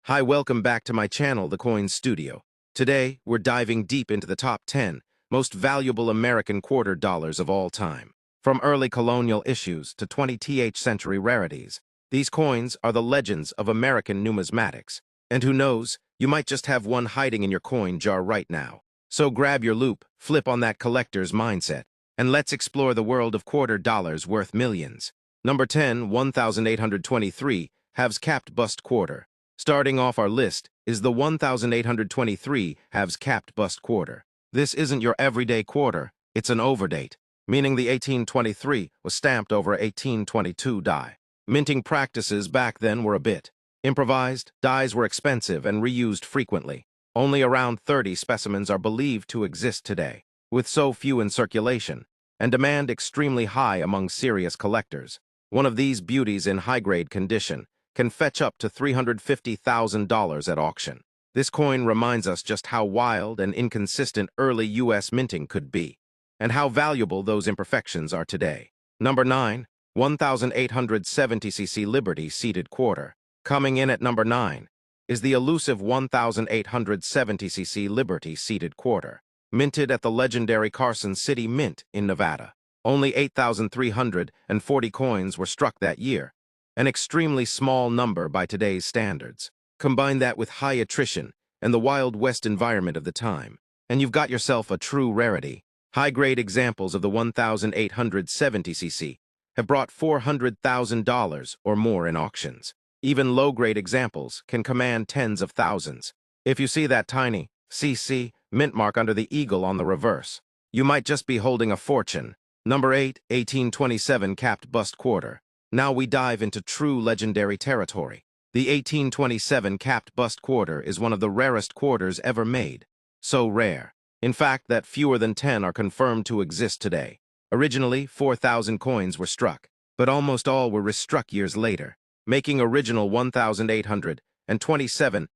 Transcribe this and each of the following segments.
Hi, welcome back to my channel, The Coin Studio. Today, we're diving deep into the top 10 most valuable American quarter dollars of all time. From early colonial issues to 20th century rarities, these coins are the legends of American numismatics. And who knows, you might just have one hiding in your coin jar right now. So grab your loop, flip on that collector's mindset, and let's explore the world of quarter dollars worth millions. Number 10, 1823, halves capped bust quarter. Starting off our list is the 1823 halves capped bust quarter. This isn't your everyday quarter, it's an overdate, meaning the 1823 was stamped over a 1822 die. Minting practices back then were a bit improvised, dies were expensive and reused frequently. Only around 30 specimens are believed to exist today, with so few in circulation, and demand extremely high among serious collectors. One of these beauties in high-grade condition can fetch up to $350,000 at auction. This coin reminds us just how wild and inconsistent early U.S. minting could be, and how valuable those imperfections are today. Number 9, 1870cc Liberty seated quarter. Coming in at number 9 is the elusive 1870cc Liberty seated quarter, minted at the legendary Carson City Mint in Nevada. Only 8,340 coins were struck that year, an extremely small number by today's standards. Combine that with high attrition and the Wild West environment of the time, and you've got yourself a true rarity. High-grade examples of the 1870cc have brought $400,000 or more in auctions. Even low-grade examples can command tens of thousands. If you see that tiny CC mint mark under the eagle on the reverse, you might just be holding a fortune. Number 8, 1827 capped bust quarter. Now we dive into true legendary territory. The 1827 capped bust quarter is one of the rarest quarters ever made. So rare, in fact, that fewer than 10 are confirmed to exist today. Originally, 4,000 coins were struck, but almost all were restruck years later, making original 1827s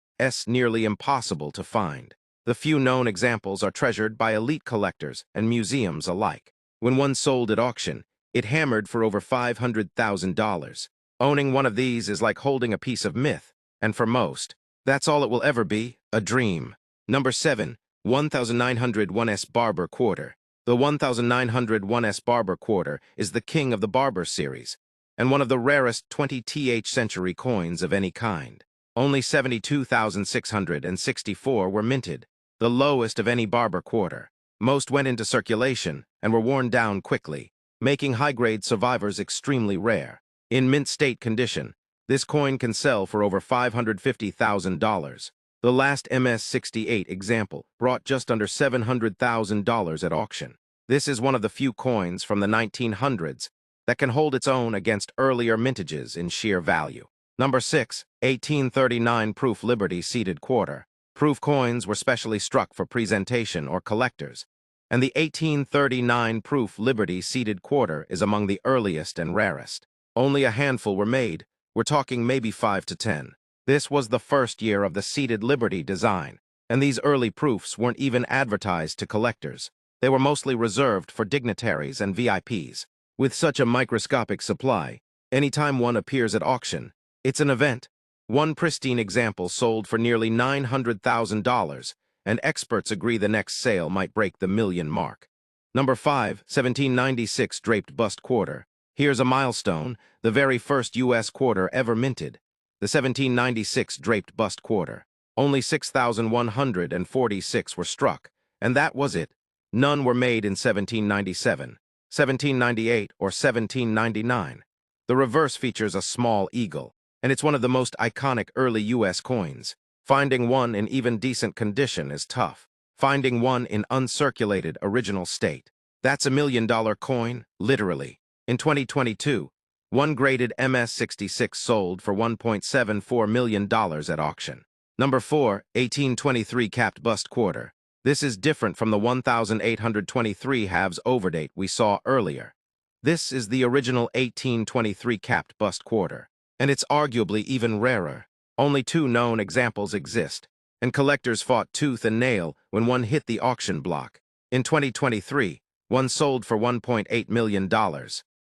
nearly impossible to find. The few known examples are treasured by elite collectors and museums alike. When one sold at auction, it hammered for over $500,000. Owning one of these is like holding a piece of myth, and for most, that's all it will ever be, a dream. Number 7, 1901s Barber quarter. The 1901s Barber quarter is the king of the Barber series, and one of the rarest 20th century coins of any kind. Only 72,664 were minted, the lowest of any Barber quarter. Most went into circulation and were worn down quickly, making high-grade survivors extremely rare. In mint state condition, this coin can sell for over $550,000. The last MS-68 example brought just under $700,000 at auction. This is one of the few coins from the 1900s that can hold its own against earlier mintages in sheer value. Number 6, 1839 proof Liberty seated quarter. Proof coins were specially struck for presentation or collectors, and the 1839 proof Liberty seated quarter is among the earliest and rarest. Only a handful were made. We're talking maybe 5 to 10. This was the first year of the seated Liberty design, and these early proofs weren't even advertised to collectors. They were mostly reserved for dignitaries and VIPs. With such a microscopic supply, anytime one appears at auction, it's an event. One pristine example sold for nearly $900,000, and experts agree the next sale might break the million mark. Number 5, 1796 draped bust quarter. Here's a milestone, the very first U.S. quarter ever minted, the 1796 draped bust quarter. Only 6,146 were struck, and that was it. None were made in 1797, 1798, or 1799. The reverse features a small eagle, and it's one of the most iconic early U.S. coins. Finding one in even decent condition is tough. Finding one in uncirculated original state, that's $1 million coin, literally. In 2022, one graded MS-66 sold for $1.74 million at auction. Number 4, 1823 capped bust quarter. This is different from the 1823 halves overdate we saw earlier. This is the original 1823 capped bust quarter, and it's arguably even rarer. Only 2 known examples exist, and collectors fought tooth and nail when one hit the auction block. In 2023, one sold for $1.8 million,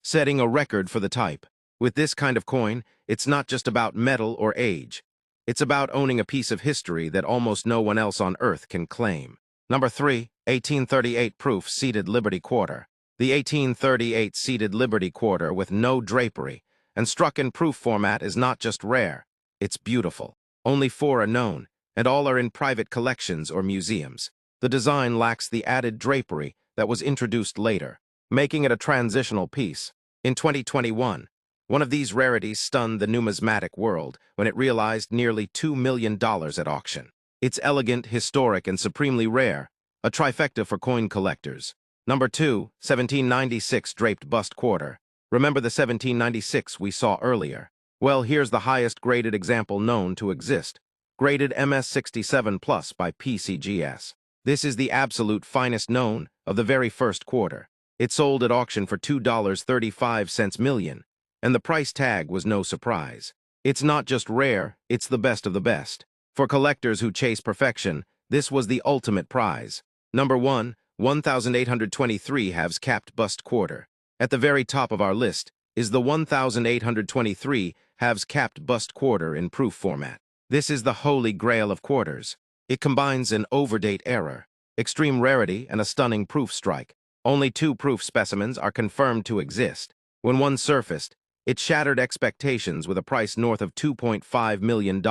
setting a record for the type. With this kind of coin, it's not just about metal or age. It's about owning a piece of history that almost no one else on Earth can claim. Number 3, 1838 proof seated Liberty Quarter. The 1838 seated Liberty Quarter with no drapery and struck in proof format is not just rare, it's beautiful. Only 4 are known, and all are in private collections or museums. The design lacks the added drapery that was introduced later, making it a transitional piece. In 2021, one of these rarities stunned the numismatic world when it realized nearly $2 million at auction. It's elegant, historic, and supremely rare, a trifecta for coin collectors. Number 2, 1796 draped bust quarter. Remember the 1796 we saw earlier? Well, here's the highest graded example known to exist, graded MS67 Plus by PCGS. This is the absolute finest known of the very first quarter. It sold at auction for $2.35 million, and the price tag was no surprise. It's not just rare, it's the best of the best. For collectors who chase perfection, this was the ultimate prize. Number 1, 1823 halves capped bust quarter. At the very top of our list is the 1823 halves capped bust quarter in proof format. This is the holy grail of quarters. It combines an overdate error, extreme rarity, and a stunning proof strike. Only 2 proof specimens are confirmed to exist. When one surfaced, it shattered expectations with a price north of $2.5 million.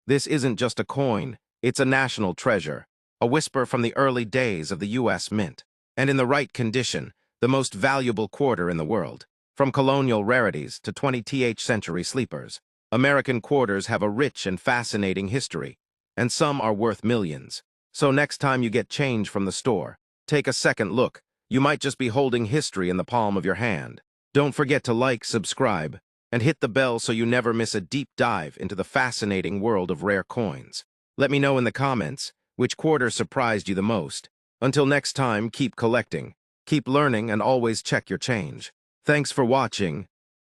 This isn't just a coin, it's a national treasure, a whisper from the early days of the U.S. Mint. And in the right condition, the most valuable quarter in the world. From colonial rarities to 20th century sleepers, American quarters have a rich and fascinating history, and some are worth millions. So next time you get change from the store, take a second look. You might just be holding history in the palm of your hand. Don't forget to like, subscribe, and hit the bell so you never miss a deep dive into the fascinating world of rare coins. Let me know in the comments which quarter surprised you the most. Until next time, keep collecting, keep learning, and always check your change. Thanks for watching.